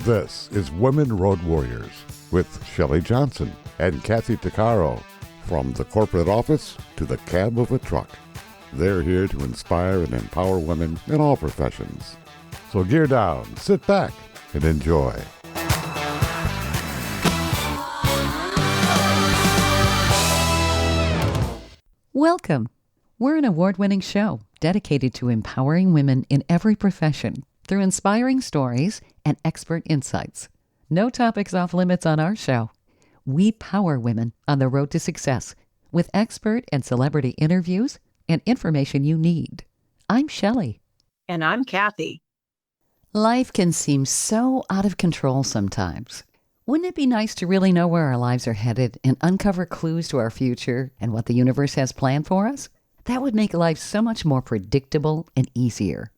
This is Women Road Warriors with Shelley Johnson and Kathy Tuccaro. From the corporate office to the cab of a truck, they're here to inspire and empower women in all professions. So gear down, sit back, and enjoy. Welcome. We're an award-winning show dedicated to empowering women in every profession through inspiring stories and expert insights. No topics off limits on our show. We power women on the road to success with expert and celebrity interviews and information you need. I'm Shelley. And I'm Kathy. Life can seem so out of control sometimes. Wouldn't it be nice to really know where our lives are headed and uncover clues to our future and what the universe has planned for us? That would make life so much more predictable and easier.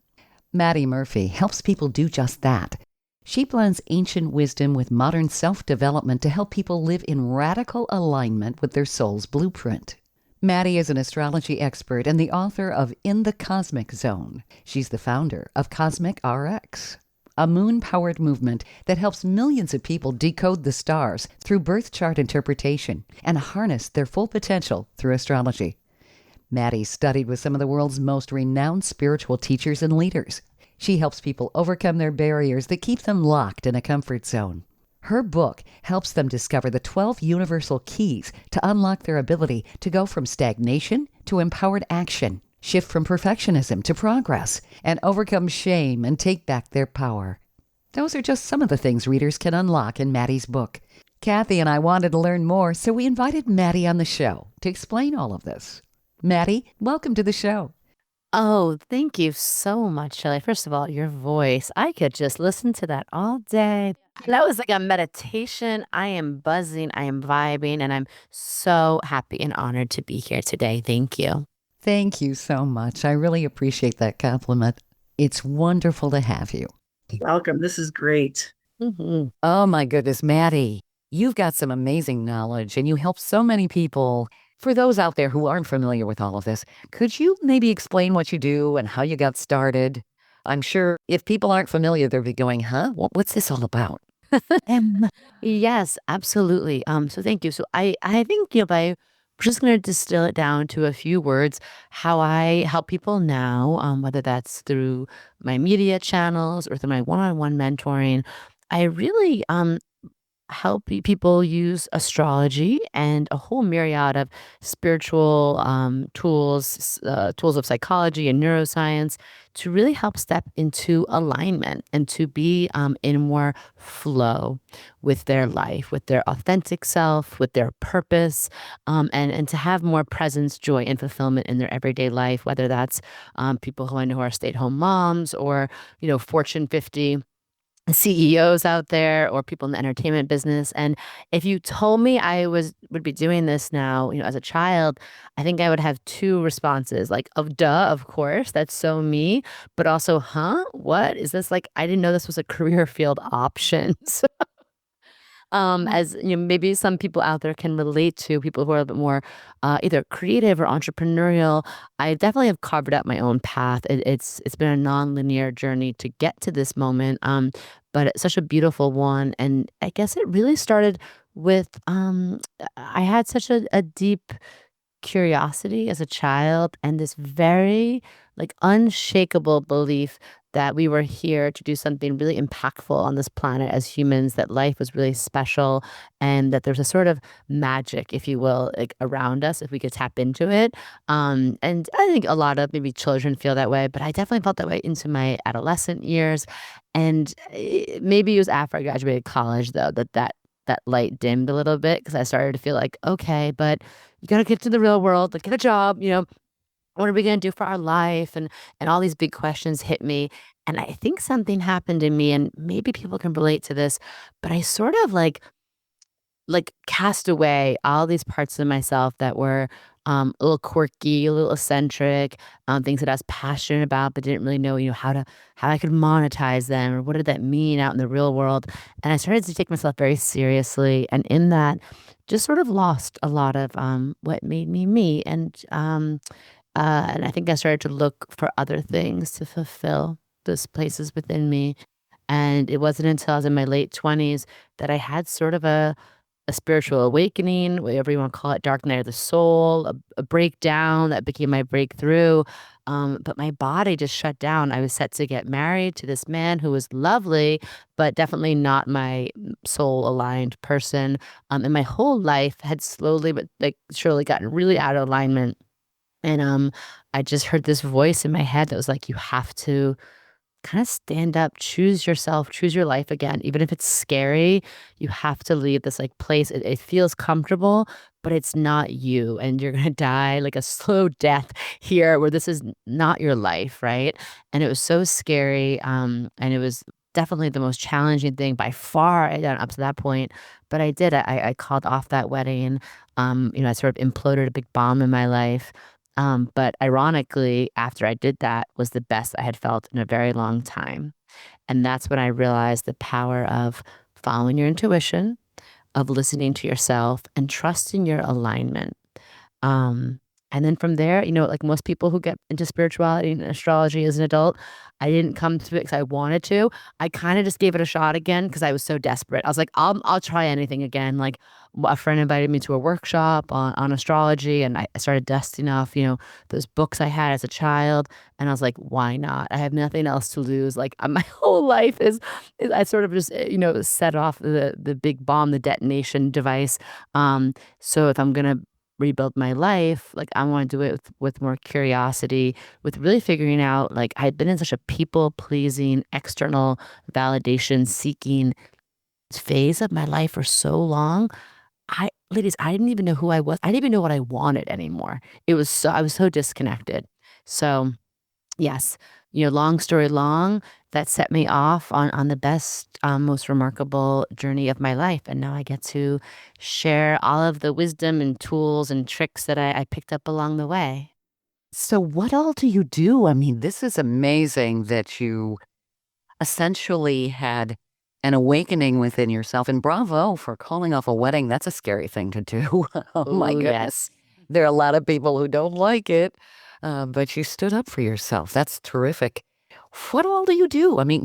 Madi Murphy helps people do just that. She blends ancient wisdom with modern self-development to help people live in radical alignment with their soul's blueprint. Madi is an astrology expert and the author of In the Cosmic Zone. She's the founder of CosmicRx, a moon-powered movement that helps millions of people decode the stars through birth chart interpretation and harness their full potential through astrology. Madi studied with some of the world's most renowned spiritual teachers and leaders. She helps people overcome their barriers that keep them locked in a comfort zone. Her book helps them discover the 12 universal keys to unlock their ability to go from stagnation to empowered action, shift from perfectionism to progress, and overcome shame and take back their power. Those are just some of the things readers can unlock in Madi's book. Kathy and I wanted to learn more, so we invited Madi on the show to explain all of this. Madi, welcome to the show. Oh, thank you so much, Shelley. First of all, your voice. I could just listen to that all day. That was like a meditation. I am buzzing, I am vibing, and I'm so happy and honored to be here today. Thank you. Thank you so much. I really appreciate that compliment. It's wonderful to have you. Welcome. This is great. Mm-hmm. Oh my goodness, Madi, you've got some amazing knowledge and you help so many people. For those out there who aren't familiar with all of this, could you maybe explain what you do and how you got started? I'm sure if people aren't familiar, they'll be going, huh? What's this all about? Yes, absolutely. So thank you. So I think, we're just going to distill it down to a few words, how I help people now, whether that's through my media channels or through my one-on-one mentoring. I really help people use astrology and a whole myriad of spiritual tools of psychology and neuroscience to really help step into alignment and to be in more flow with their life, with their authentic self, with their purpose, and to have more presence, joy, and fulfillment in their everyday life, whether that's people who I know who are stay-at-home moms or, Fortune 50 CEOs out there or people in the entertainment business. And if you told me I would be doing this now, as a child, I think I would have two responses, like, of duh, of course, that's so me, but also, huh? What is this? Like, I didn't know this was a career field option. As maybe some people out there can relate to, people who are a bit more either creative or entrepreneurial. I definitely have carved out my own path. It's been a non-linear journey to get to this moment, but it's such a beautiful one. And I guess it really started with I had such a deep curiosity as a child and this very unshakable belief that we were here to do something really impactful on this planet as humans, that life was really special, and that there's a sort of magic, if you will, around us if we could tap into it. And I think a lot of maybe children feel that way, but I definitely felt that way into my adolescent years. And maybe it was after I graduated college, though, that light dimmed a little bit because I started to feel like, okay, but you got to get to the real world, get a job, what are we going to do for our life? And all these big questions hit me. And I think something happened in me, and maybe people can relate to this, but I sort of cast away all these parts of myself that were a little quirky, a little eccentric, things that I was passionate about, but didn't really know, how I could monetize them or what did that mean out in the real world. And I started to take myself very seriously, and in that, just sort of lost a lot of what made me me. And I think I started to look for other things to fulfill those places within me. And it wasn't until I was in my late 20s that I had sort of a spiritual awakening, whatever you want to call it, dark night of the soul, a breakdown that became my breakthrough. But my body just shut down. I was set to get married to this man who was lovely, but definitely not my soul aligned person. And my whole life had slowly but like surely gotten really out of alignment. And I just heard this voice in my head that was like, you have to kind of stand up, choose yourself, choose your life again. Even if it's scary, you have to leave this like place. It feels comfortable, but it's not you. And you're going to die like a slow death here where this is not your life. Right. And it was so scary. And it was definitely the most challenging thing by far up to that point. But I did. I called off that wedding. I sort of imploded a big bomb in my life. But ironically, after I did that was the best I had felt in a very long time. And that's when I realized the power of following your intuition, of listening to yourself and trusting your alignment. Um, and then from there, like most people who get into spirituality and astrology as an adult, I didn't come to it because I wanted to. I kind of just gave it a shot again because I was so desperate. I was like, I'll try anything again. Like a friend invited me to a workshop on astrology, and I started dusting off, those books I had as a child, and I was like, why not? I have nothing else to lose. Like my whole life is I sort of just set off the big bomb, the detonation device. So if I'm gonna rebuild my life, like I want to do it with more curiosity, with really figuring out, like I'd been in such a people pleasing, external validation seeking phase of my life for so long. Ladies, I didn't even know who I was. I didn't even know what I wanted anymore. I was so disconnected. So yes, long story long, that set me off on the best, most remarkable journey of my life. And now I get to share all of the wisdom and tools and tricks that I picked up along the way. So, what all do you do? I mean, this is amazing that you essentially had an awakening within yourself. And bravo for calling off a wedding. That's a scary thing to do. Oh my Oh, goodness. yes. There are a lot of people who don't like it, but you stood up for yourself. That's terrific. What all do you do? I mean,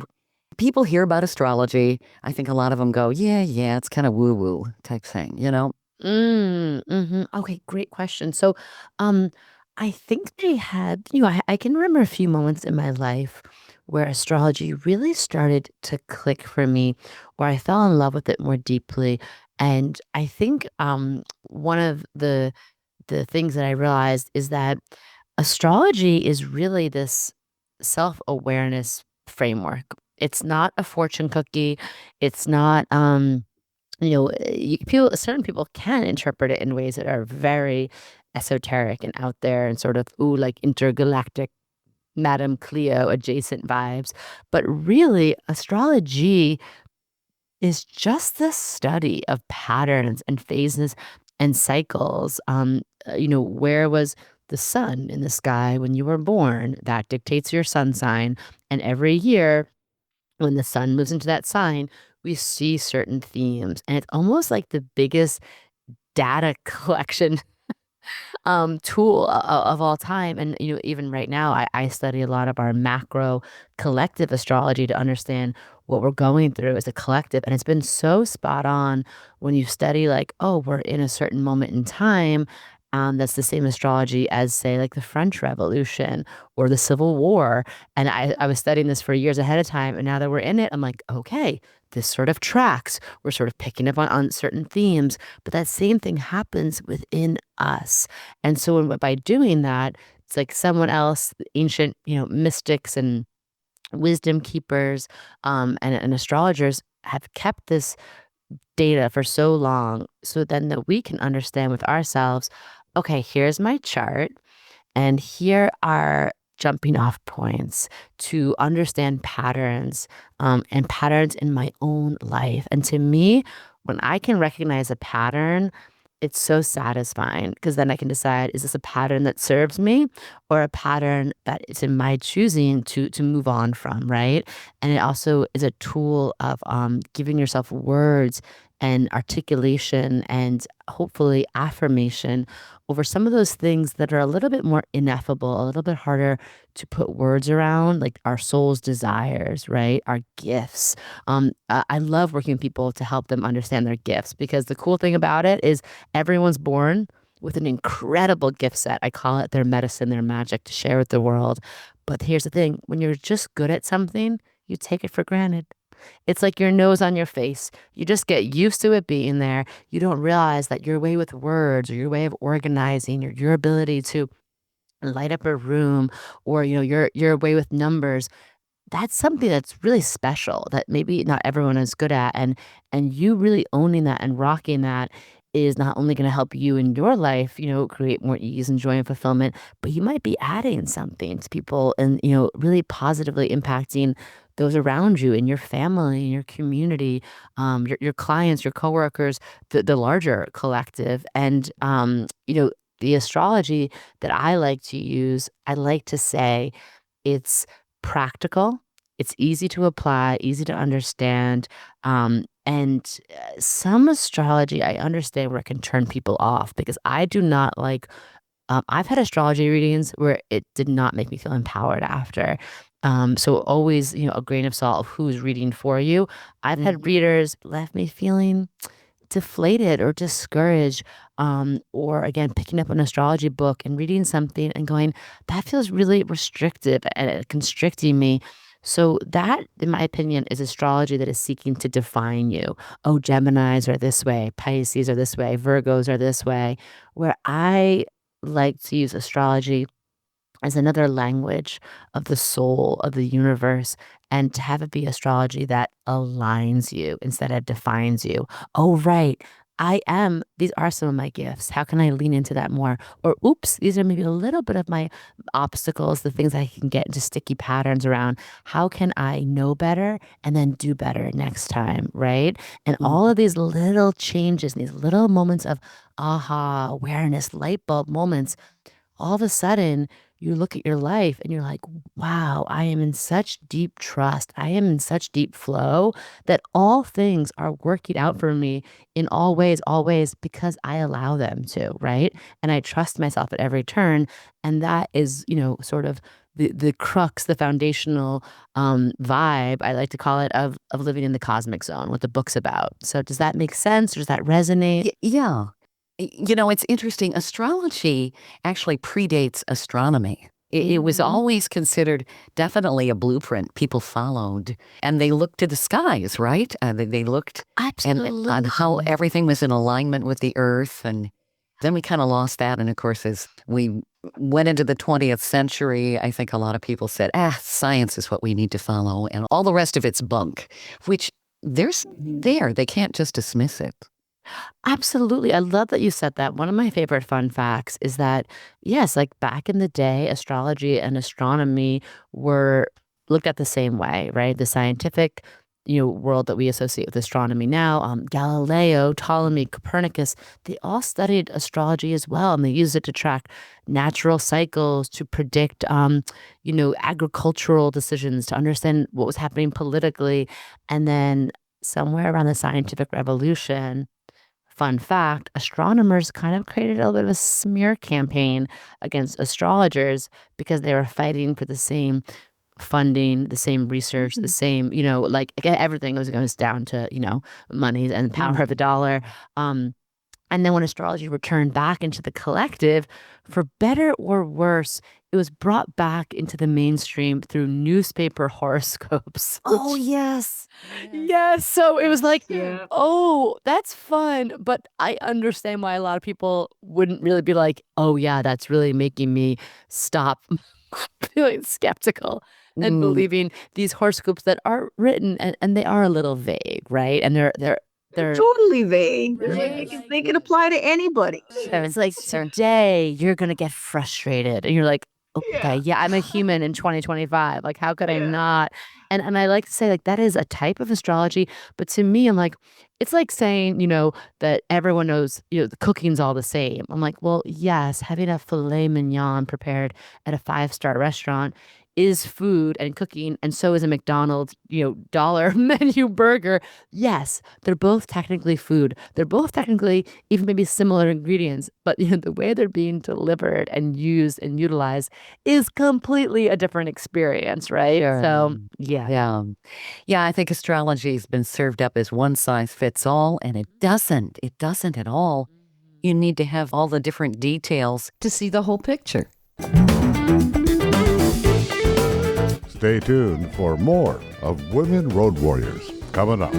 people hear about astrology. I think a lot of them go, yeah, it's kind of woo woo type thing, you know? Okay, great question. So, um, I think they had, I can remember a few moments in my life where astrology really started to click for me, where I fell in love with it more deeply. And I think one of the things that I realized is that astrology is really this self-awareness framework. It's not a fortune cookie. It's not certain people can interpret it in ways that are very esoteric and out there and sort of like intergalactic Madame Cleo adjacent vibes. But really, astrology is just the study of patterns and phases and cycles. Where was the sun in the sky when you were born? That dictates your sun sign. And every year, when the sun moves into that sign, we see certain themes. And it's almost like the biggest data collection tool of all time. And even right now, I study a lot of our macro collective astrology to understand what we're going through as a collective. And it's been so spot on when you study like, oh, we're in a certain moment in time. That's the same astrology as, say, like the French Revolution or the Civil War. And I was studying this for years ahead of time. And now that we're in it, I'm like, okay, this sort of tracks. We're sort of picking up on certain themes, but that same thing happens within us. And so by doing that, it's like someone else, the ancient, mystics and wisdom keepers, and astrologers have kept this data for so long so then that we can understand with ourselves, okay, here's my chart and here are jumping off points to understand patterns, and patterns in my own life. And to me, when I can recognize a pattern, it's so satisfying because then I can decide, is this a pattern that serves me or a pattern that it's in my choosing to move on from, right? And it also is a tool of giving yourself words and articulation and hopefully affirmation over some of those things that are a little bit more ineffable, a little bit harder to put words around, like our soul's desires, right? Our gifts. I love working with people to help them understand their gifts, because the cool thing about it is everyone's born with an incredible gift set. I call it their medicine, their magic to share with the world. But here's the thing, when you're just good at something, you take it for granted. It's like your nose on your face. You just get used to it being there. You don't realize that your way with words, or your way of organizing, or your ability to light up a room, or your way with numbers, that's something that's really special that maybe not everyone is good at. And you really owning that and rocking that is not only going to help you in your life, create more ease and joy and fulfillment, but you might be adding something to people and, really positively impacting those around you, in your family, in your community, your clients, your coworkers, the larger collective. And, the astrology that I like to use, I like to say it's practical, it's easy to apply, easy to understand. And some astrology I understand where it can turn people off, because I do not like, I've had astrology readings where it did not make me feel empowered after. So always, a grain of salt of who's reading for you. I've had readers left me feeling deflated or discouraged, or again, picking up an astrology book and reading something and going, that feels really restrictive and constricting me. So that, in my opinion, is astrology that is seeking to define you. Oh, Geminis are this way, Pisces are this way, Virgos are this way. Where I like to use astrology as another language of the soul of the universe, and to have it be astrology that aligns you instead of defines you. Oh, right. These are some of my gifts. How can I lean into that more? Or, oops, these are maybe a little bit of my obstacles, the things I can get into sticky patterns around. How can I know better and then do better next time? Right. And all of these little changes, these little moments of aha, awareness, light bulb moments, all of a sudden you look at your life and you're like, wow, I am in such deep trust. I am in such deep flow that all things are working out for me in all ways, always, because I allow them to, right? And I trust myself at every turn. And that is, sort of the crux, the foundational vibe, I like to call it, of living in the cosmic zone, what the book's about. So does that make sense? Does that resonate? Yeah. It's interesting. Astrology actually predates astronomy. It was always considered definitely a blueprint people followed, and they looked to the skies, right? They looked and on how everything was in alignment with the earth, and then we kind of lost that. And of course, as we went into the 20th century, I think a lot of people said, science is what we need to follow, and all the rest of it's bunk, which there's there. They can't just dismiss it. Absolutely. I love that you said that. One of my favorite fun facts is that, yes, like back in the day, astrology and astronomy were looked at the same way, right? The scientific, world that we associate with astronomy now, Galileo, Ptolemy, Copernicus, they all studied astrology as well. And they used it to track natural cycles, to predict, agricultural decisions, to understand what was happening politically. And then somewhere around the scientific revolution, fun fact, astronomers kind of created a little bit of a smear campaign against astrologers, because they were fighting for the same funding, the same research, the same, like everything goes down to, money and the power of the dollar. And then when astrology returned back into the collective, for better or worse, it was brought back into the mainstream through newspaper horoscopes. Oh, yes. Yes. So it was like, Yeah. oh, that's fun. But I understand why a lot of people wouldn't really be like, oh, yeah, that's really making me stop feeling skeptical and believing these horoscopes that are written, and they are a little vague, right? And they're Totally vague. Right. They can apply to anybody. it's like, today you're gonna get frustrated, and you're like, okay, yeah, I'm a human in 2025. Like, how could I not? And I like to say, like, that is a type of astrology, but to me, I'm like, it's like saying, that everyone knows, the cooking's all the same. I'm like, well, yes, having a filet mignon prepared at a 5-star restaurant is food and cooking, and so is a McDonald's, dollar menu burger. Yes, they're both technically food. They're both technically even maybe similar ingredients, but the way they're being delivered and used and utilized is completely a different experience, right? Sure. So, yeah. Yeah. Yeah, I think astrology has been served up as one size fits all, and it doesn't. It doesn't at all. You need to have all the different details to see the whole picture. Stay tuned for more of Women Road Warriors coming up.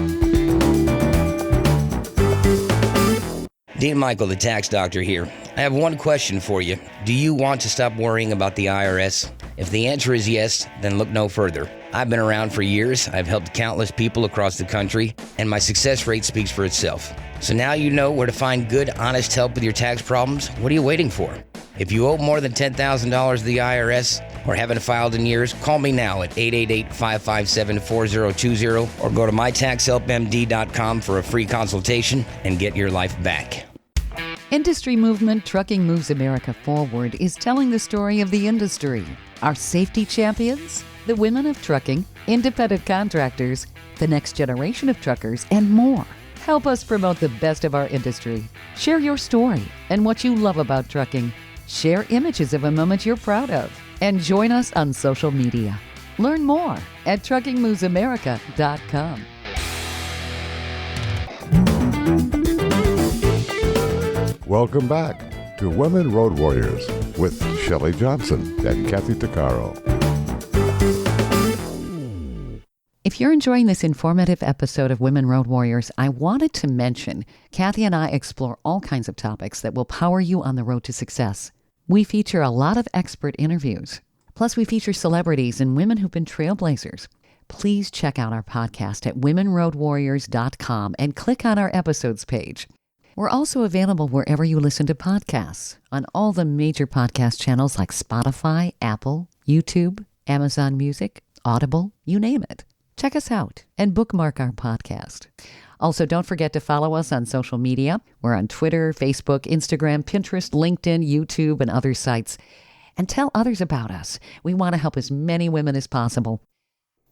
Dean Michael, the tax doctor here. I have one question for you. Do you want to stop worrying about the IRS? If the answer is yes, then look no further. I've been around for years. I've helped countless people across the country, and my success rate speaks for itself. So now you know where to find good, honest help with your tax problems. What are you waiting for? If you owe more than $10,000 to the IRS or haven't filed in years, call me now at 888-557-4020 or go to mytaxhelpmd.com for a free consultation and get your life back. Industry movement Trucking Moves America Forward is telling the story of the industry. Our safety champions, the women of trucking, independent contractors, the next generation of truckers, and more. Help us promote the best of our industry. Share your story and what you love about trucking. Share images of a moment you're proud of. And join us on social media. Learn more at truckingmovesamerica.com. Welcome back to Women Road Warriors with Shelley Johnson and Kathy Tuccaro. If you're enjoying this informative episode of Women Road Warriors, I wanted to mention Kathy and I explore all kinds of topics that will power you on the road to success. We feature a lot of expert interviews. Plus, we feature celebrities and women who've been trailblazers. Please check out our podcast at womenroadwarriors.com and click on our episodes page. We're also available wherever you listen to podcasts, on all the major podcast channels like Spotify, Apple, YouTube, Amazon Music, Audible, you name it. Check us out and bookmark our podcast. Also, don't forget to follow us on social media. We're on Twitter, Facebook, Instagram, Pinterest, LinkedIn, YouTube, and other sites. And tell others about us. We want to help as many women as possible.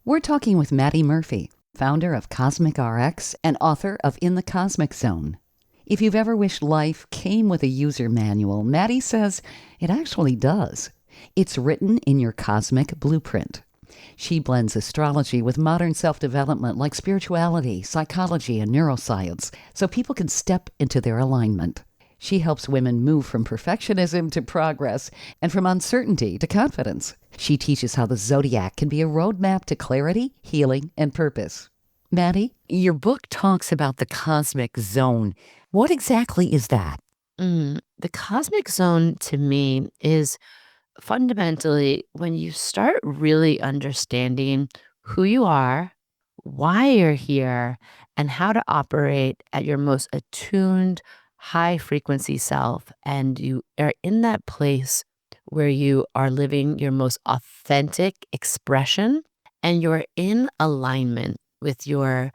We're talking with Madi Murphy, founder of CosmicRx and author of In the Cosmic Zone. If you've ever wished life came with a user manual, Madi says it actually does. It's written in your cosmic blueprint. She blends astrology with modern self-development like spirituality, psychology, and neuroscience, so people can step into their alignment. She helps women move from perfectionism to progress and from uncertainty to confidence. She teaches how the zodiac can be a roadmap to clarity, healing, and purpose. Madi, your book talks about the cosmic zone. What exactly is that? The cosmic zone to me is fundamentally when you start really understanding who you are, why you're here, and how to operate at your most attuned, high frequency self. And you are in that place where you are living your most authentic expression and you're in alignment with your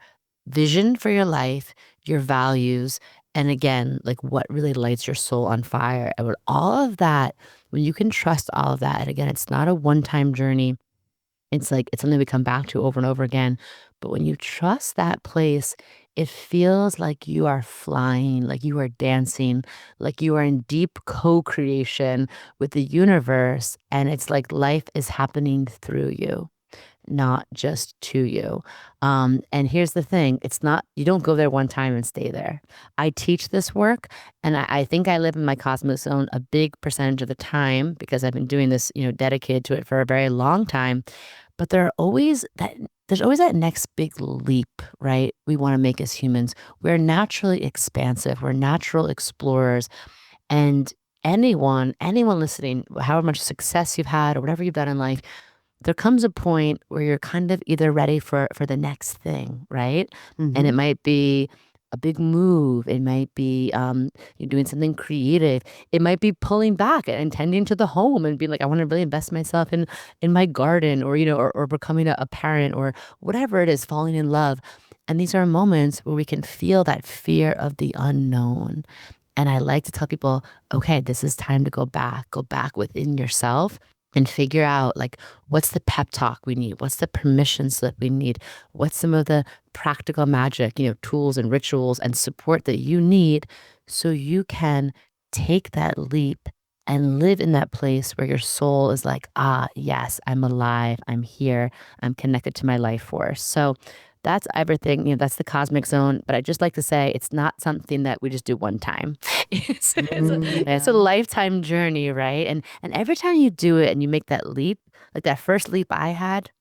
vision for your life, your values, and again, like what really lights your soul on fire. And with all of that, when you can trust all of that, and again, it's not a one-time journey. It's something we come back to over and over again. But when you trust that place, it feels like you are flying, like you are dancing, like you are in deep co-creation with the universe. And it's like life is happening through you, not just to you. And here's the thing. It's not, you don't go there one time and stay there. I teach this work, and I think I live in my cosmic zone a big percentage of the time because I've been doing this, dedicated to it for a very long time. But there's always that next big leap, right? We want to make as humans. We're naturally expansive. We're natural explorers. And anyone listening, however much success you've had or whatever you've done in life, there comes a point where you're kind of either ready for the next thing, right? Mm-hmm. And it might be a big move. It might be you're doing something creative. It might be pulling back and tending to the home and being like, I want to really invest myself in my garden, or or becoming a parent, or whatever it is, falling in love. And these are moments where we can feel that fear of the unknown. And I like to tell people, okay, this is time to go back within yourself. and figure out like what's the pep talk we need, what's the permission slip we need, what's some of the practical magic, tools and rituals and support that you need so you can take that leap and live in that place where your soul is like, yes, I'm alive, I'm here, I'm connected to my life force. So that's everything, that's the cosmic zone. But I just like to say it's not something that we just do one time. It's a lifetime journey, right? And every time you do it and you make that leap, like that first leap I had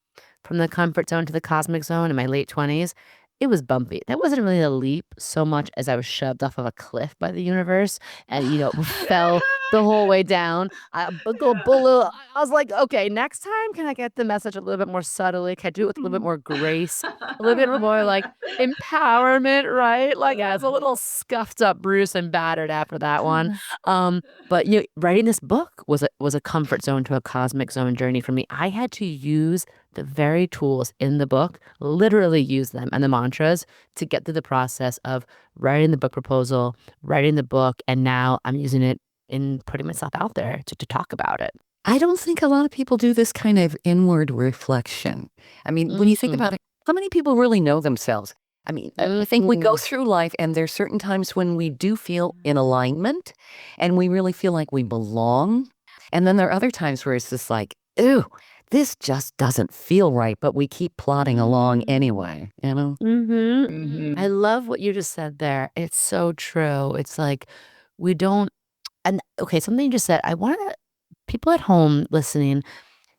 from the comfort zone to the cosmic zone in my late 20s, it was bumpy. That wasn't really a leap so much as I was shoved off of a cliff by the universe and, fell the whole way down. I was like, okay, next time, can I get the message a little bit more subtly? Can I do it with a little bit more grace, a little bit more like empowerment, right? Like I was a little scuffed up, bruised, and battered after that one. But writing this book was a comfort zone to a cosmic zone journey for me. I had to use the very tools in the book, literally use them and the mantras to get through the process of writing the book proposal, writing the book, and now I'm using it in putting myself out there to talk about it. I don't think a lot of people do this kind of inward reflection. I mean, when you think about it, how many people really know themselves? I mean, I think we go through life and there's certain times when we do feel in alignment and we really feel like we belong. And then there are other times where it's just like, ooh, this just doesn't feel right, but we keep plodding along anyway, I love what you just said there. It's so true. It's like we don't, and okay, something you just said, I want people at home listening,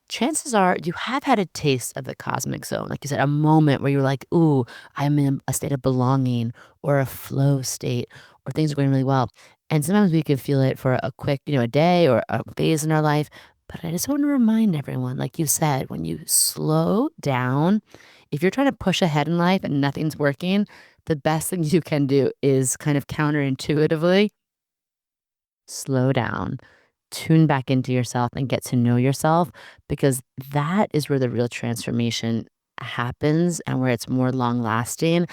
chances are you have had a taste of the cosmic zone. Like you said, a moment where you're like, ooh, I'm in a state of belonging or a flow state or things are going really well. And sometimes we can feel it for a quick, a day or a phase in our life. But I just want to remind everyone, like you said, when you slow down, if you're trying to push ahead in life and nothing's working, the best thing you can do is kind of counterintuitively slow down, tune back into yourself and get to know yourself, because that is where the real transformation happens and where it's more long lasting.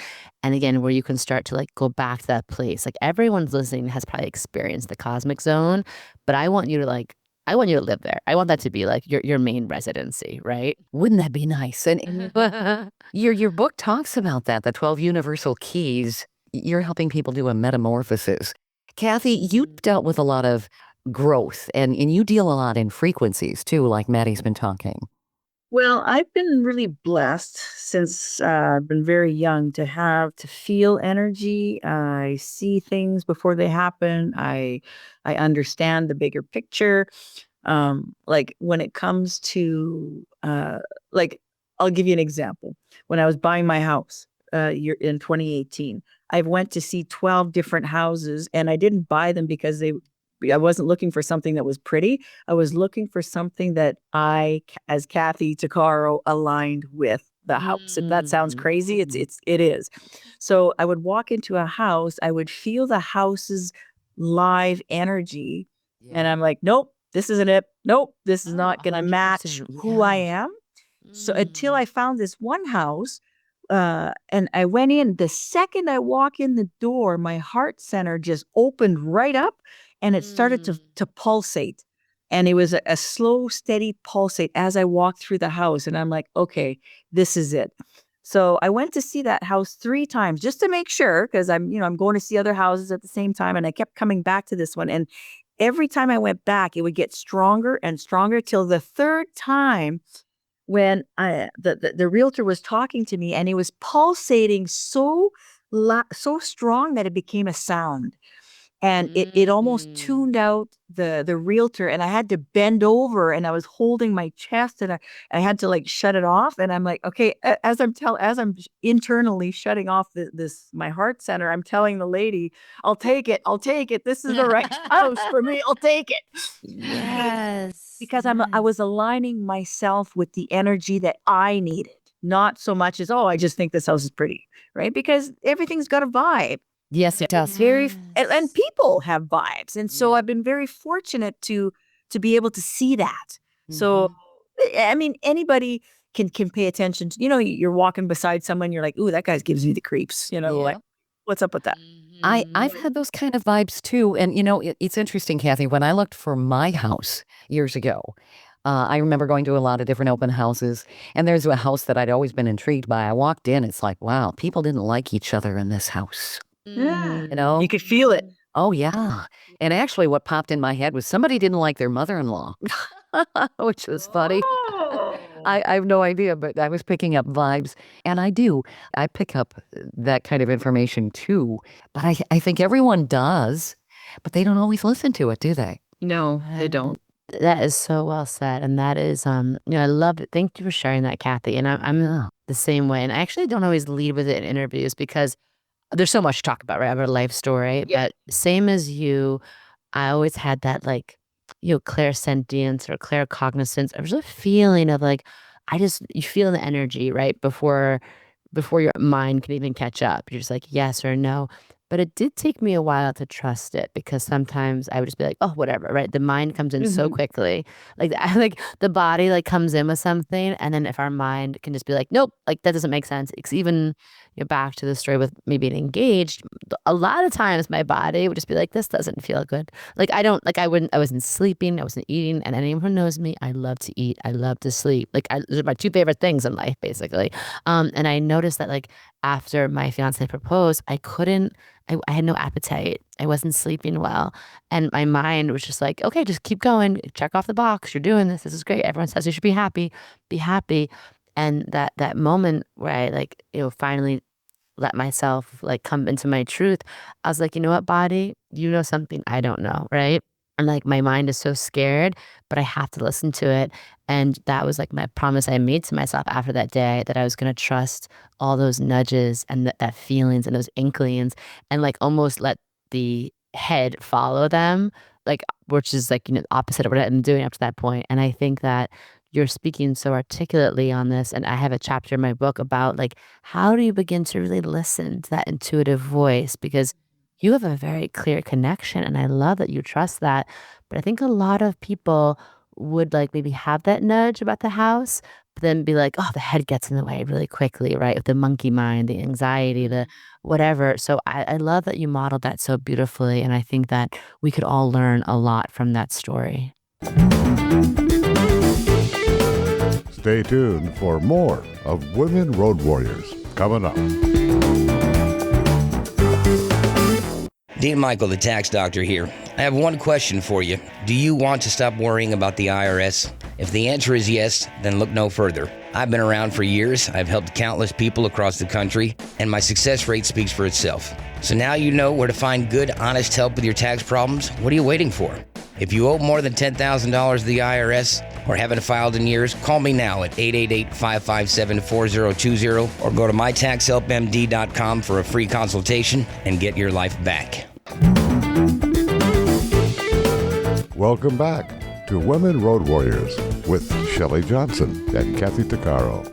And again, where you can start to like go back to that place. Like everyone's listening has probably experienced the cosmic zone, but I want you to live there. I want that to be like your main residency, right? Wouldn't that be nice? And your book talks about that, the 12 universal keys. You're helping people do a metamorphosis. Kathy, you dealt with a lot of growth and you deal a lot in frequencies too, like Maddie's been talking. Well, I've been really blessed since I've been very young to feel energy. I see things before they happen. I understand the bigger picture. Like when it comes to like I'll give you an example. When I was buying my house in 2018, I went to see 12 different houses and I didn't buy them because I wasn't looking for something that was pretty. I was looking for something that I, as Kathy Tuccaro, aligned with the house. If that sounds crazy, it is. So I would walk into a house, I would feel the house's live energy, and I'm like, nope, this isn't it. Nope, this is not going to match who I am. So until I found this one house, and I went in, the second I walk in the door, my heart center just opened right up and it started to pulsate. And it was a slow, steady pulsate as I walked through the house. And I'm like, okay, this is it. So I went to see that house 3 times just to make sure, because I'm going to see other houses at the same time. And I kept coming back to this one. And every time I went back, it would get stronger and stronger till the 3rd time when the realtor was talking to me and it was pulsating so strong that it became a sound. And it almost tuned out the realtor, and I had to bend over and I was holding my chest and I had to like shut it off. And I'm like, okay, as I'm internally shutting off my heart center, I'm telling the lady, I'll take it. This is the right house for me. I'll take it. Yes. Because I was aligning myself with the energy that I needed, not so much as, I just think this house is pretty, right? Because everything's got a vibe. Yes, it does. And people have vibes. And so I've been very fortunate to be able to see that. So, I mean, anybody can pay attention to, you're walking beside someone, you're like, ooh, that guy gives me the creeps, like, what's up with that? I've had those kind of vibes too. And it's interesting, Kathy, when I looked for my house years ago, I remember going to a lot of different open houses, and there's a house that I'd always been intrigued by. I walked in, it's like, wow, people didn't like each other in this house. Yeah. You know? You could feel it. Oh, yeah. And actually, what popped in my head was somebody didn't like their mother-in-law, which was funny. Oh. I have no idea, but I was picking up vibes, and I do. I pick up that kind of information too, but I think everyone does, but they don't always listen to it, do they? No, they don't. That is so well said, and that is, I love it. Thank you for sharing that, Kathy. And I'm the same way, and I actually don't always lead with it in interviews because there's so much to talk about, right? I have a life story, Yeah. but same as you, I always had that like, clairsentience or claircognizance. There was a feeling of like, you feel the energy, right? Before your mind can even catch up. You're just like, yes or no. But it did take me a while to trust it because sometimes I would just be like, oh, whatever, right? The mind comes in so quickly. Like, like the body like comes in with something. And then if our mind can just be like, nope, like that doesn't make sense. It's even back to the story with me being engaged. A lot of times my body would just be like, this doesn't feel good. Like I wasn't sleeping, I wasn't eating. And anyone who knows me, I love to eat. I love to sleep. Like those are my two favorite things in life, basically. And I noticed that like after my fiance proposed, I had no appetite. I wasn't sleeping well. And my mind was just like, okay, just keep going. Check off the box. You're doing this. This is great. Everyone says you should be happy. Be happy. And that moment where I like, finally let myself like come into my truth, I was like, you know what, body, you know something I don't know, right? And like my mind is so scared, but I have to listen to it. And that was like my promise I made to myself after that day, that I was going to trust all those nudges and that feelings and those inklings and like almost let the head follow them, like, which is like, opposite of what I'm doing up to that point. And I think that you're speaking so articulately on this. And I have a chapter in my book about like, how do you begin to really listen to that intuitive voice? Because you have a very clear connection. And I love that you trust that. But I think a lot of people would like maybe have that nudge about the house, but then be like, oh, the head gets in the way really quickly, right? With the monkey mind, the anxiety, the whatever. So I love that you modeled that so beautifully. And I think that we could all learn a lot from that story. Stay tuned for more of Women Road Warriors coming up. Dean Michael, the tax doctor here. I have one question for you. Do you want to stop worrying about the IRS? If the answer is yes, then look no further. I've been around for years. I've helped countless people across the country, and my success rate speaks for itself. So now you know where to find good, honest help with your tax problems. What are you waiting for? If you owe more than $10,000 to the IRS or haven't filed in years, call me now at 888-557-4020 or go to mytaxhelpmd.com for a free consultation and get your life back. Welcome back to Women Road Warriors with Shelley Johnson and Kathy Tuccaro.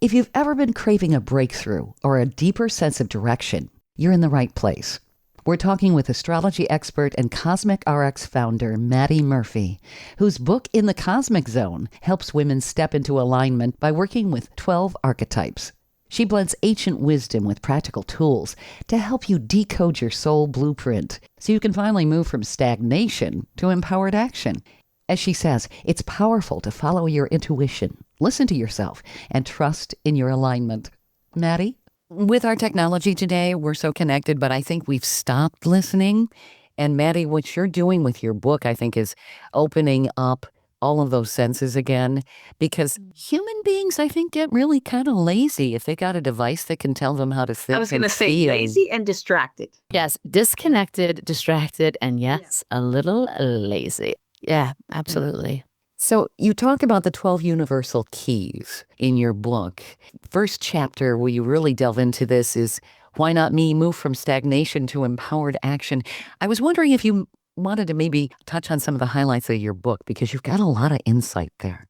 If you've ever been craving a breakthrough or a deeper sense of direction, you're in the right place. We're talking with astrology expert and CosmicRx founder Madi Murphy, whose book In the Cosmic Zone helps women step into alignment by working with 12 archetypes. She blends ancient wisdom with practical tools to help you decode your soul blueprint so you can finally move from stagnation to empowered action. As she says, it's powerful to follow your intuition, listen to yourself, and trust in your alignment. Madi? With our technology today, we're so connected, but I think we've stopped listening. And Madi, what you're doing with your book, I think, is opening up all of those senses again, because human beings, I think, get really kind of lazy if they got a device that can tell them how to think. I was going to and say feel. lazy and distracted. Yes, disconnected, distracted, and yes, a little lazy. Yeah, absolutely. So you talk about the 12 universal keys in your book. First chapter where you really delve into this is Why Not Me? Move from Stagnation to Empowered Action. I was wondering if you wanted to maybe touch on some of the highlights of your book, because you've got a lot of insight there.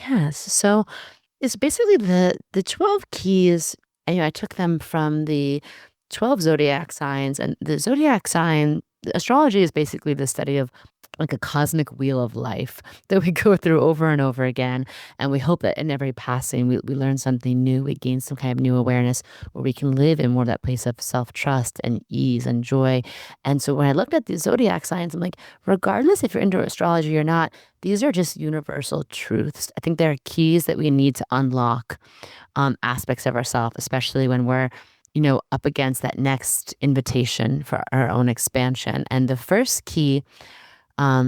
Yes. So it's basically the 12 keys. I took them from the 12 zodiac signs, and the zodiac sign, astrology is basically the study of like a cosmic wheel of life that we go through over and over again. And we hope that in every passing, we learn something new. We gain some kind of new awareness where we can live in more of that place of self-trust and ease and joy. And so when I looked at the zodiac signs, I'm like, regardless if you're into astrology or not, these are just universal truths. I think there are keys that we need to unlock aspects of ourselves, especially when we're up against that next invitation for our own expansion. And the first key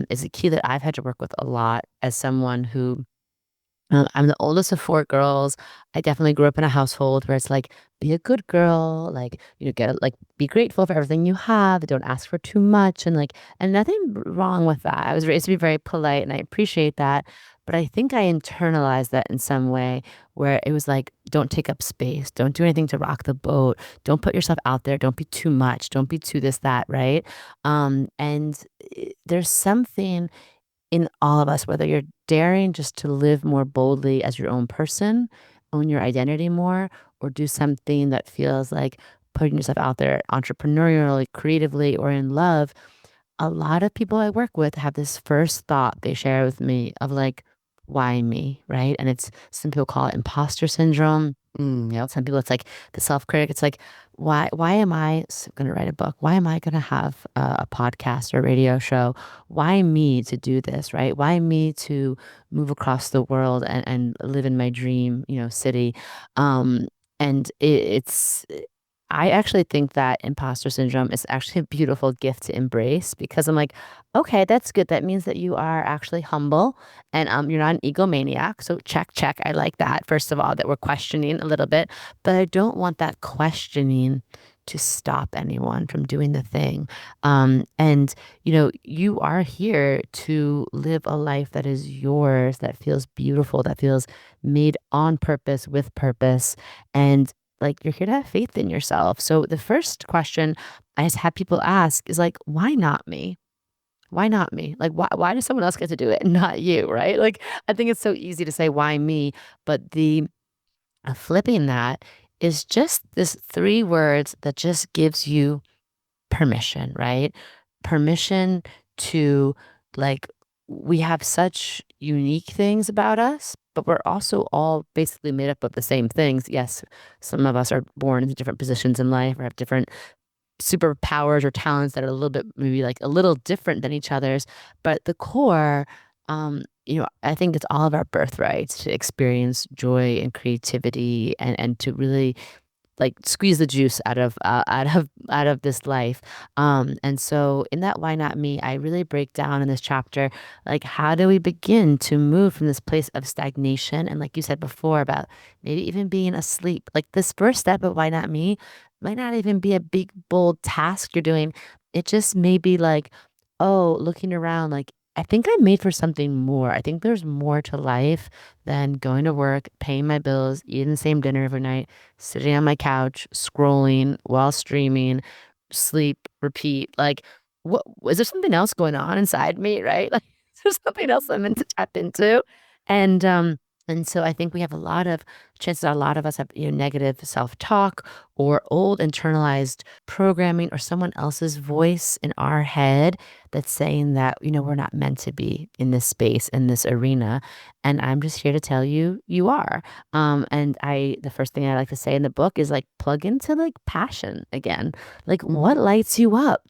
is a key that I've had to work with a lot as someone who I'm the oldest of 4 girls. I definitely grew up in a household where it's like, be a good girl, like, be grateful for everything you have, don't ask for too much, and nothing wrong with that. I was raised to be very polite, and I appreciate that. But I think I internalized that in some way where it was like, don't take up space, don't do anything to rock the boat, don't put yourself out there, don't be too much, don't be too this, that, right? There's something in all of us, whether you're daring just to live more boldly as your own person, own your identity more, or do something that feels like putting yourself out there entrepreneurially, creatively, or in love. A lot of people I work with have this first thought they share with me of like, why me, right? And some people call it imposter syndrome. Some people, it's like the self-critic. It's like, why am I going to write a book? Why am I going to have a podcast or a radio show? Why me to do this, right? Why me to move across the world and live in my dream, city? And I actually think that imposter syndrome is actually a beautiful gift to embrace, because I'm like, okay, that's good. That means that you are actually humble and you're not an egomaniac. So check. I like that, first of all, that we're questioning a little bit. But I don't want that questioning to stop anyone from doing the thing. You are here to live a life that is yours, that feels beautiful, that feels made on purpose, with purpose. And like, you're here to have faith in yourself. So the first question I just have people ask is like, why not me? Why not me? Like, why does someone else get to do it and not you, right? Like, I think it's so easy to say, why me? But the flipping that is just this 3 words that just gives you permission, right? Permission to, like, we have such unique things about us, but we're also all basically made up of the same things. Yes, some of us are born into different positions in life or have different superpowers or talents that are a little bit, maybe like a little different than each other's, but the core, I think it's all of our birthrights to experience joy and creativity and to really like squeeze the juice out of this life. And so in that why not me, I really break down in this chapter, like, how do we begin to move from this place of stagnation, and like you said before about maybe even being asleep, like this first step of why not me might not even be a big bold task you're doing. It just may be like, oh, looking around, like, I think I'm made for something more. I think there's more to life than going to work, paying my bills, eating the same dinner every night, sitting on my couch, scrolling while streaming, sleep, repeat. Like, what is there something else going on inside me, right? Like, is there something else I'm meant to tap into? And so I think we have chances are a lot of us have negative self-talk or old internalized programming or someone else's voice in our head that's saying that we're not meant to be in this space, in this arena. And I'm just here to tell you, you are. And the first thing I like to say in the book is like, plug into like passion again. Like, what lights you up?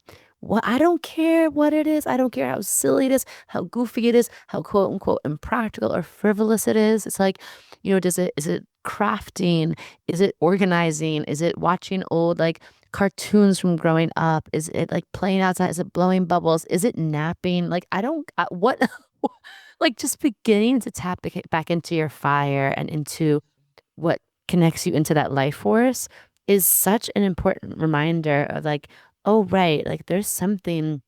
I don't care what it is. I don't care how silly it is, how goofy it is, how quote unquote impractical or frivolous it is. It's like, is it crafting? Is it organizing? Is it watching old like cartoons from growing up? Is it like playing outside? Is it blowing bubbles? Is it napping? Like, what, like, just beginning to tap back into your fire and into what connects you into that life force is such an important reminder of like, oh, right, like there's something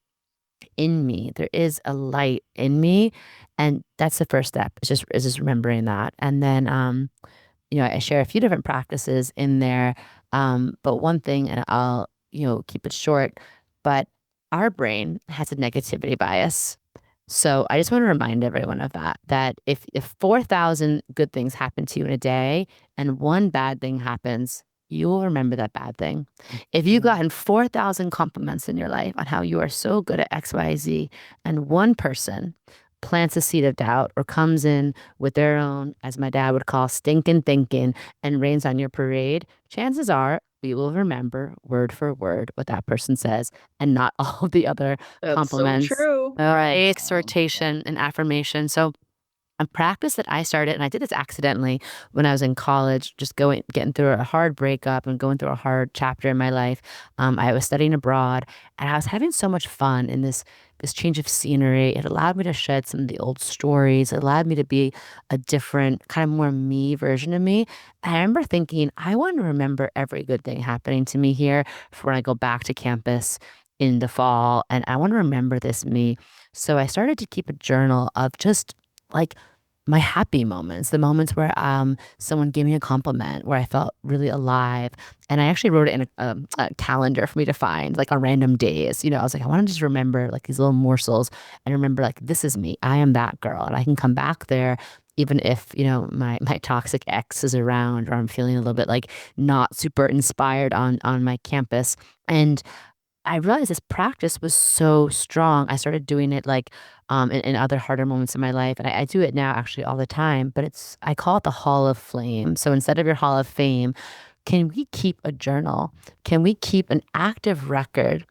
in me. There is a light in me. And that's the first step. It's just remembering that. And then, I share a few different practices in there. But one thing, and I'll, keep it short, but our brain has a negativity bias. So I just want to remind everyone of that if 4,000 good things happen to you in a day and one bad thing happens, you will remember that bad thing. If you've gotten 4,000 compliments in your life on how you are so good at XYZ, and one person plants a seed of doubt or comes in with their own, as my dad would call, stinking thinking and rains on your parade, chances are we will remember word for word what that person says and not all of the other That's so compliments. true. All right. Exhortation and affirmation. So a practice that I started, and I did this accidentally when I was in college, just getting through a hard breakup and going through a hard chapter in my life. I was studying abroad, and I was having so much fun in this change of scenery. It allowed me to shed some of the old stories. It allowed me to be a different, kind of more me version of me. And I remember thinking, I want to remember every good thing happening to me here for when I go back to campus in the fall, and I want to remember this me. So I started to keep a journal of just like my happy moments, the moments where someone gave me a compliment, where I felt really alive. And I actually wrote it in a calendar for me to find, like on random days. I was like, I want to just remember like these little morsels and remember like, this is me. I am that girl. And I can come back there even if, my toxic ex is around, or I'm feeling a little bit like not super inspired on my campus. And I realized this practice was so strong. I started doing it like in other harder moments in my life. And I do it now actually all the time, but I call it the Hall of Flame. So instead of your Hall of Fame, can we keep a journal? Can we keep an active record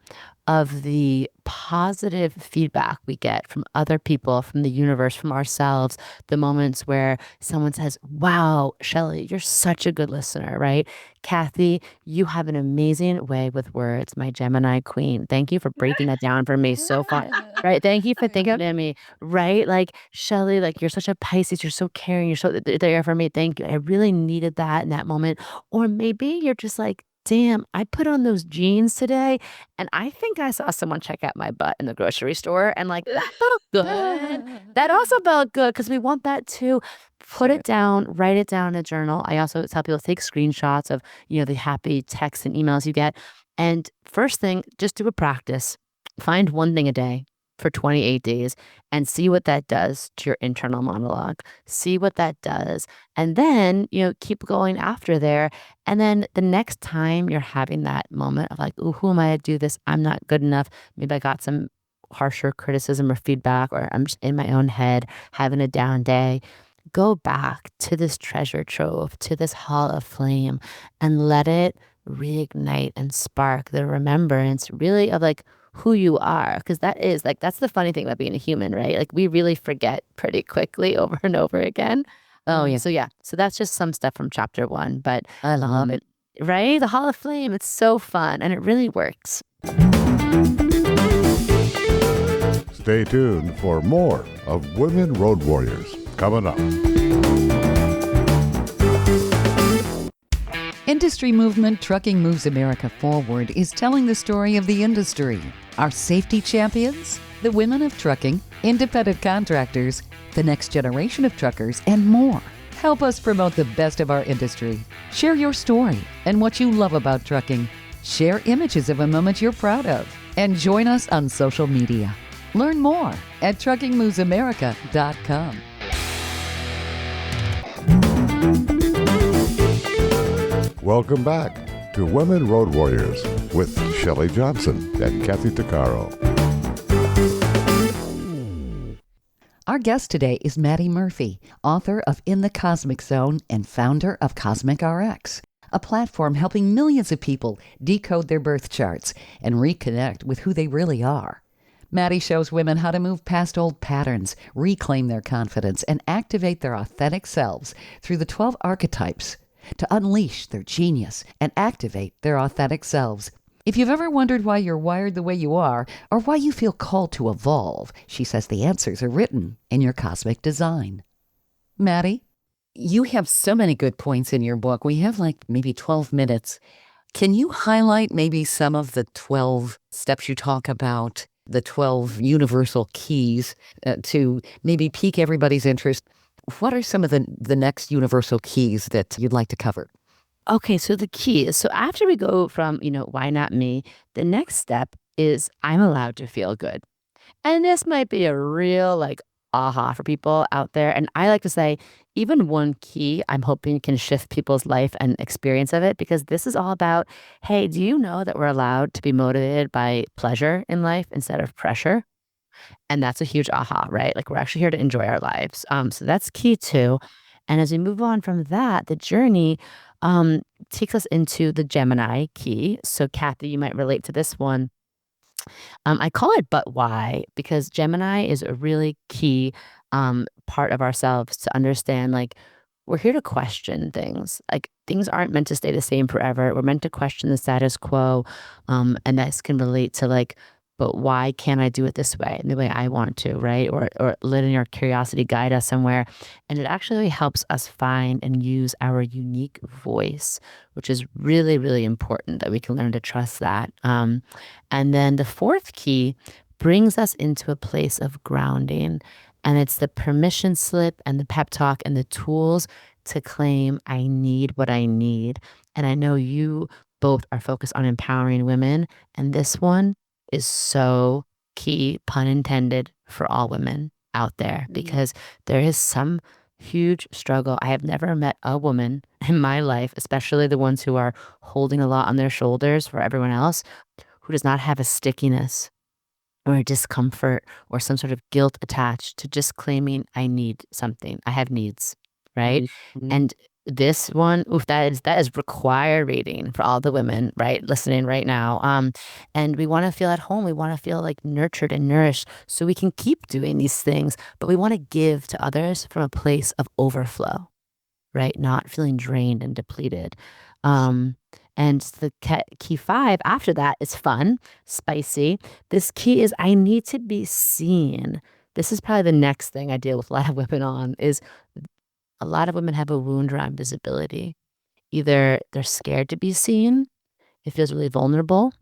of the positive feedback we get from other people, from the universe, from ourselves, the moments where someone says, wow, Shelley, you're such a good listener, right? Kathy, you have an amazing way with words, my Gemini queen. Thank you for breaking that down for me so far, right? Thank you for thinking of me, right? Like, Shelley, like, you're such a Pisces, you're so caring, you're so there for me. Thank you. I really needed that in that moment. Or maybe you're just like, damn, I put on those jeans today, and I think I saw someone check out my butt in the grocery store, and like that felt good. That also felt good, because we want that too. Put it down, write it down in a journal. I also tell people take screenshots of, the happy texts and emails you get. And first thing, just do a practice. Find one thing a day for 28 days and see what that does to your internal monologue. See what that does. And then, keep going after there. And then the next time you're having that moment of like, ooh, who am I to do this? I'm not good enough. Maybe I got some harsher criticism or feedback, or I'm just in my own head having a down day. Go back to this treasure trove, to this Hall of Flame, and let it reignite and spark the remembrance really of like who you are. Because that's the funny thing about being a human, right? Like we really forget pretty quickly over and over again. Oh yeah. So that's just some stuff from chapter 1, but I love it. Right? The Hall of Flame, it's so fun and it really works. Stay tuned for more of Women Road Warriors coming up. Industry movement Trucking Moves America Forward is telling the story of the industry. Our safety champions, the women of trucking, independent contractors, the next generation of truckers, and more. Help us promote the best of our industry. Share your story and what you love about trucking. Share images of a moment you're proud of. And join us on social media. Learn more at truckingmovesamerica.com. Welcome back to Women Road Warriors with Shelley Johnson and Kathy Tuccaro. Our guest today is Madi Murphy, author of In the Cosmic Zone and founder of CosmicRx, a platform helping millions of people decode their birth charts and reconnect with who they really are. Madi shows women how to move past old patterns, reclaim their confidence, and activate their authentic selves through the 12 archetypes to unleash their genius and activate their authentic selves. If you've ever wondered why you're wired the way you are, or why you feel called to evolve, she says the answers are written in your cosmic design. Madi, you have so many good points in your book. We have like maybe 12 minutes. Can you highlight maybe some of the 12 steps you talk about, the 12 universal keys to maybe pique everybody's interest? What are some of the next universal keys that you'd like to cover? Okay, so the key is, so after we go from, why not me, the next step is I'm allowed to feel good. And this might be a real like aha for people out there. And I like to say, even one key, I'm hoping can shift people's life and experience of it, because this is all about, hey, do you know that we're allowed to be motivated by pleasure in life instead of pressure? And that's a huge aha, right? Like we're actually here to enjoy our lives. So that's key too. And as we move on from that, the journey takes us into the Gemini key. So Kathy, you might relate to this one. I call it "but why" because Gemini is a really key part of ourselves to understand. Like, we're here to question things. Like, things aren't meant to stay the same forever. We're meant to question the status quo, and this can relate to like, but why can't I do it this way, the way I want to, right? Or letting our curiosity guide us somewhere, and it actually helps us find and use our unique voice, which is really really important that we can learn to trust that. And then the fourth key brings us into a place of grounding. And it's the permission slip and the pep talk and the tools to claim I need what I need. And I know you both are focused on empowering women. And this one is so key, pun intended, for all women out there, because there is some huge struggle. I have never met a woman in my life, especially the ones who are holding a lot on their shoulders for everyone else, who does not have a stickiness or a discomfort or some sort of guilt attached to just claiming I need something. I have needs, right? And this one, oof, that is required reading for all the women, right, listening right now. And we want to feel at home. We want to feel like nurtured and nourished, so we can keep doing these things. But we want to give to others from a place of overflow, right? Not feeling drained and depleted. Um, and the key five after that is fun, spicy. This key is I need to be seen. This is probably the next thing I deal with a lot of women on, is a lot of women have a wound around visibility. Either they're scared to be seen, it feels really vulnerable,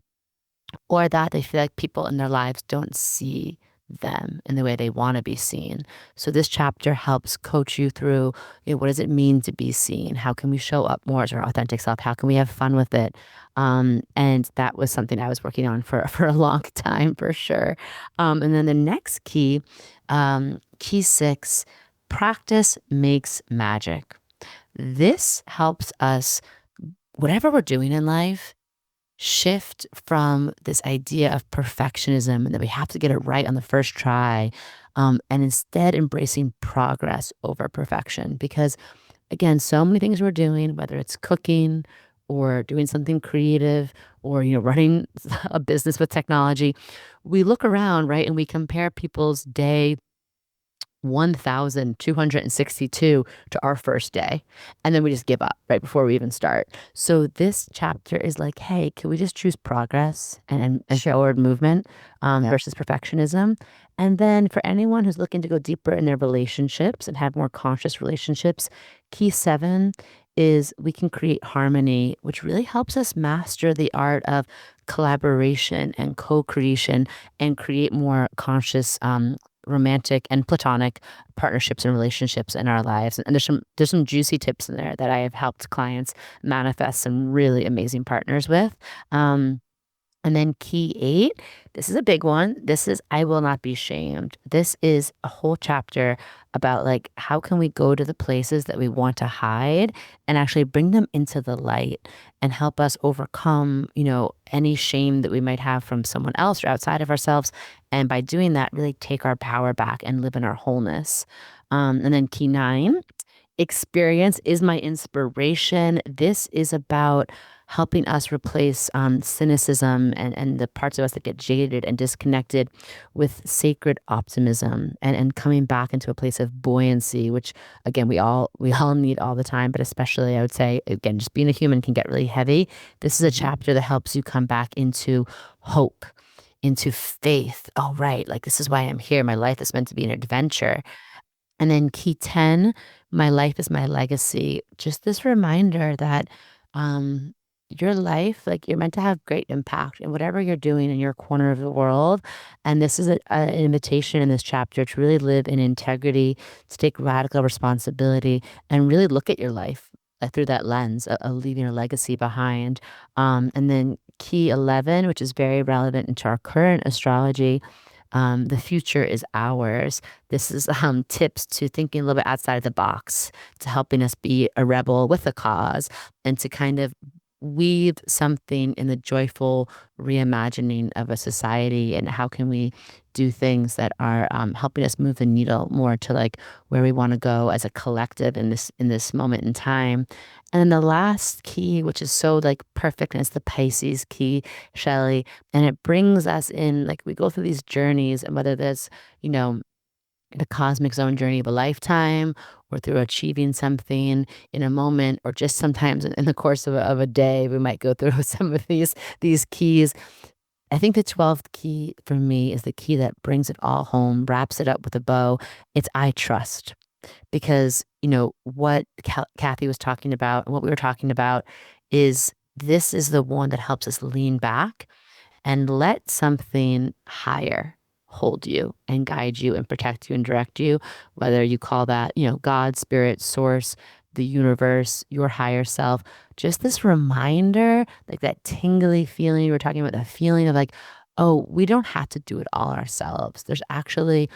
or that they feel like people in their lives don't see them in the way they want to be seen. So this chapter helps coach you through, what does it mean to be seen? How can we show up more as our authentic self? How can we have fun with it? And that was something I was working on for a long time, for sure. And then the next key, key 6, practice makes magic. This helps us, whatever we're doing in life, shift from this idea of perfectionism and that we have to get it right on the first try, and instead embracing progress over perfection. Because again, so many things we're doing, whether it's cooking or doing something creative or running a business with technology, we look around, right, and we compare people's day 1,262 to our first day. And then we just give up right before we even start. So this chapter is like, hey, can we just choose progress and forward movement versus perfectionism? And then for anyone who's looking to go deeper in their relationships and have more conscious relationships, key 7 is we can create harmony, which really helps us master the art of collaboration and co-creation and create more conscious romantic and platonic partnerships and relationships in our lives. And there's some juicy tips in there that I have helped clients manifest some really amazing partners with. And then key 8, this is a big one. This is I will not be shamed. This is a whole chapter about like how can we go to the places that we want to hide and actually bring them into the light and help us overcome, any shame that we might have from someone else or outside of ourselves. And by doing that, really take our power back and live in our wholeness. And then key 9, experience is my inspiration. This is about helping us replace cynicism and the parts of us that get jaded and disconnected with sacred optimism and coming back into a place of buoyancy, which again we all need all the time, but especially I would say, again, just being a human can get really heavy. This is a chapter that helps you come back into hope, into faith. Oh, right, like this is why I'm here. My life is meant to be an adventure. And then key 10, my life is my legacy. Just this reminder that your life, like you're meant to have great impact in whatever you're doing in your corner of the world. And this is an invitation in this chapter to really live in integrity, to take radical responsibility and really look at your life through that lens of leaving a legacy behind. And then key 11, which is very relevant into our current astrology, The future is ours. This is tips to thinking a little bit outside of the box, to helping us be a rebel with a cause, and to kind of weave something in the joyful reimagining of a society, and how can we do things that are helping us move the needle more to like where we want to go as a collective in this moment in time. And then the last key, which is so like perfect, and it's the Pisces key, Shelley, and it brings us in, like we go through these journeys, and whether that's, you know, the cosmic zone journey of a lifetime, or through achieving something in a moment, or just sometimes in the course of a day, we might go through some of these keys. I think the 12th key for me is the key that brings it all home, wraps it up with a bow. It's I trust. Because, you know, what Kathy was talking about and what we were talking about is, this is the one that helps us lean back and let something higher hold you and guide you and protect you and direct you, whether you call that, you know, God, spirit, source, the universe, your higher self. Just this reminder, like that tingly feeling we were talking about, the feeling of like, oh, we don't have to do it all ourselves. There's actually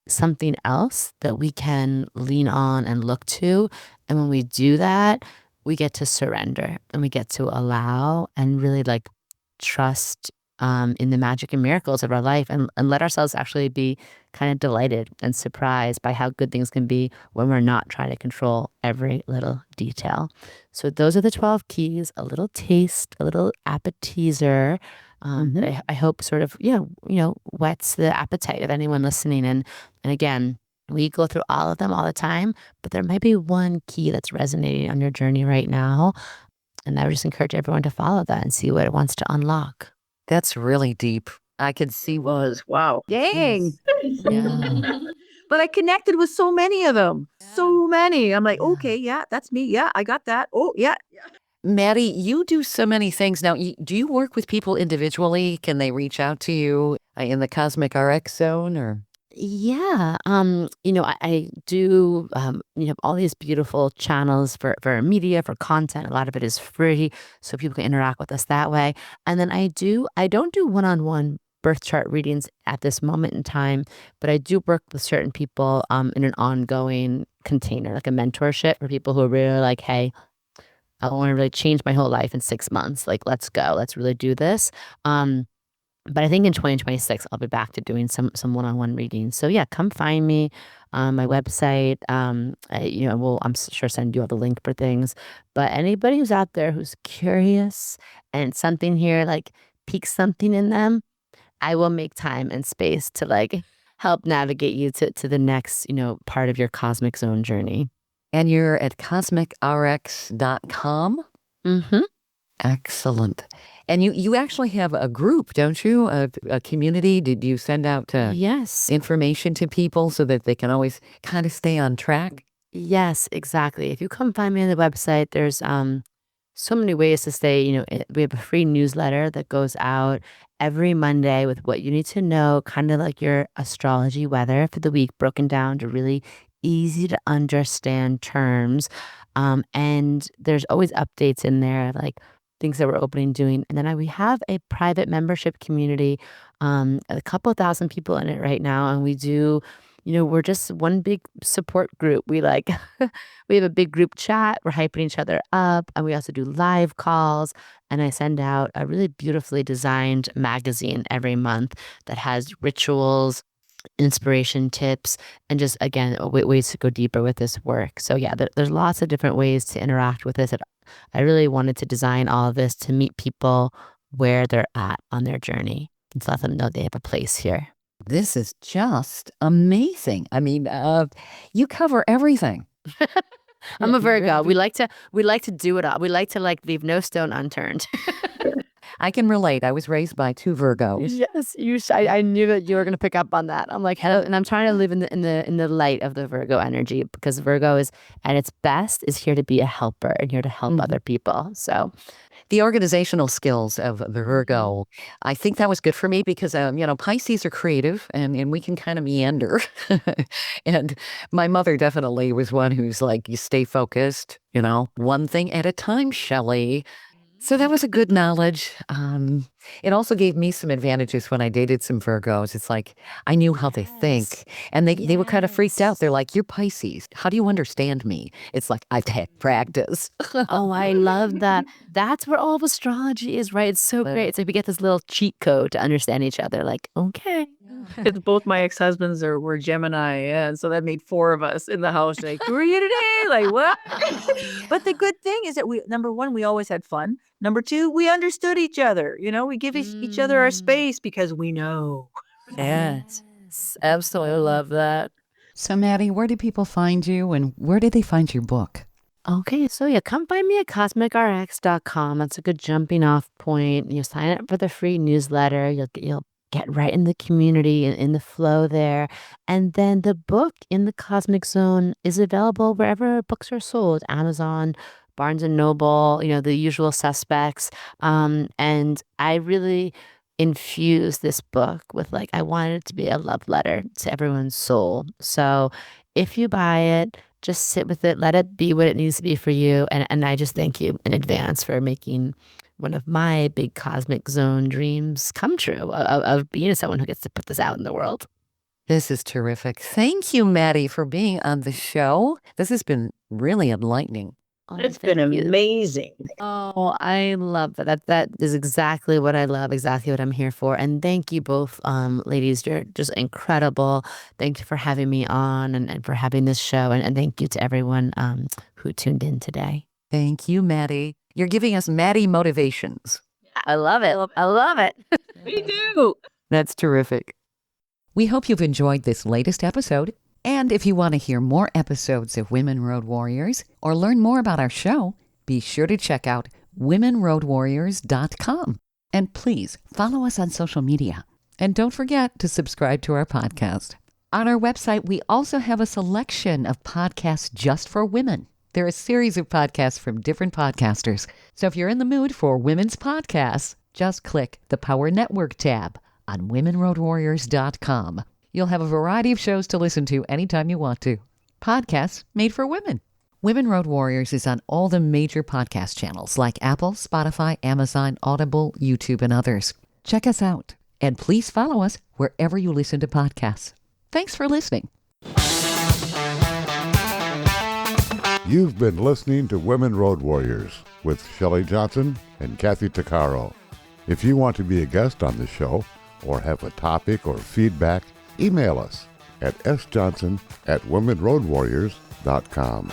something else that we can lean on and look to. And when we do that, we get to surrender, and we get to allow and really like trust in the magic and miracles of our life, and let ourselves actually be kind of delighted and surprised by how good things can be when we're not trying to control every little detail. So those are the 12 keys, a little taste, a little appetizer, that I hope sort of, whets the appetite of anyone listening. And again, we go through all of them all the time, but there might be one key that's resonating on your journey right now. And I would just encourage everyone to follow that and see what it wants to unlock. That's really deep. I could see what. Wow. Dang. Yeah. But I connected with so many of them. So many. I'm like, okay, yeah, that's me. Yeah, I got that. Oh, yeah. Maddie, you do so many things. Now, do you work with people individually? Can they reach out to you in the Cosmic RX zone, or? Yeah. I do, all these beautiful channels for media, for content. A lot of it is free, so people can interact with us that way. And then I don't do one-on-one birth chart readings at this moment in time, but I do work with certain people in an ongoing container, like a mentorship for people who are really like, hey, I want to really change my whole life in 6 months. Like, let's go. Let's really do this. But I think in 2026, I'll be back to doing some one-on-one readings. So yeah, come find me on my website. I'm sure send you all the link for things. But anybody who's out there who's curious and something here like piques something in them, I will make time and space to like help navigate you to the next, part of your cosmic zone journey. And you're at CosmicRx.com? Mm-hmm. Excellent. And you actually have a group, don't you? A community? Did you send out Yes. information to people so that they can always kind of stay on track? Yes, exactly. If you come find me on the website, there's so many ways to stay. We have a free newsletter that goes out every Monday with what you need to know, kind of like your astrology weather for the week, broken down to really easy to understand terms. And there's always updates in there, like things that we're opening doing. And then we have a private membership community, a couple thousand people in it right now. And we do, we're just one big support group. We we have a big group chat. We're hyping each other up. And we also do live calls. And I send out a really beautifully designed magazine every month that has rituals, inspiration tips, and just, again, ways to go deeper with this work. So yeah, there's lots of different ways to interact with this. I really wanted to design all of this to meet people where they're at on their journey and to let them know they have a place here. This is just amazing. I mean, you cover everything. I'm a Virgo. We like to do it all. We like to leave no stone unturned. I can relate. I was raised by 2 Virgos. Yes, I knew that you were going to pick up on that. I'm like, hello, and I'm trying to live in the light of the Virgo energy, because Virgo is at its best is here to be a helper and here to help other people. So the organizational skills of the Virgo, I think that was good for me because, Pisces are creative and we can kind of meander. And my mother definitely was one who's like, you stay focused, one thing at a time, Shelley. So that was a good knowledge. It also gave me some advantages when I dated some Virgos. It's like I knew how they think, and they were kind of freaked out. They're like, "You're Pisces. How do you understand me?" It's like I've had practice. Oh, I love that. That's where all of astrology is, right? It's so great. It's like we get this little cheat code to understand each other. Like, okay. Both my ex-husbands were Gemini, and so that made 4 of us in the house. Like, who are you today? Like, what? But the good thing is that number 1, we always had fun. Number 2, we understood each other. We give each other our space because we know. Yes. Absolutely love that. So, Maddie, where do people find you, and where did they find your book? Okay, so yeah, come find me at CosmicRx.com. That's a good jumping off point. You sign up for the free newsletter. You'll get right in the community and in the flow there. And then the book In the Cosmic Zone is available wherever books are sold. Amazon, Barnes and Noble, the usual suspects. And I really infused this book with I wanted it to be a love letter to everyone's soul. So if you buy it, just sit with it, let it be what it needs to be for you. And I just thank you in advance for making one of my big cosmic zone dreams come true of being someone who gets to put this out in the world. This is terrific. Thank you, Maddie, for being on the show. This has been really enlightening. Oh, It's been thank you. amazing. Oh, I love that. That is exactly what I love, exactly what I'm here for. And thank you both, ladies. You're just incredible. Thank you for having me on and for having this show. And thank you to everyone who tuned in today. Thank you, Maddie. You're giving us Maddie motivations. I love it. I love it. We do. That's terrific. We hope you've enjoyed this latest episode. And if you want to hear more episodes of Women Road Warriors or learn more about our show, be sure to check out womenroadwarriors.com. And please follow us on social media. And don't forget to subscribe to our podcast. On our website, we also have a selection of podcasts just for women. There are a series of podcasts from different podcasters. So if you're in the mood for women's podcasts, just click the Power Network tab on womenroadwarriors.com. You'll have a variety of shows to listen to anytime you want to. Podcasts made for women. Women Road Warriors is on all the major podcast channels like Apple, Spotify, Amazon, Audible, YouTube, and others. Check us out. And please follow us wherever you listen to podcasts. Thanks for listening. You've been listening to Women Road Warriors with Shelley Johnson and Kathy Tuccaro. If you want to be a guest on the show or have a topic or feedback, email us at sjohnson@womenroadwarriors.com.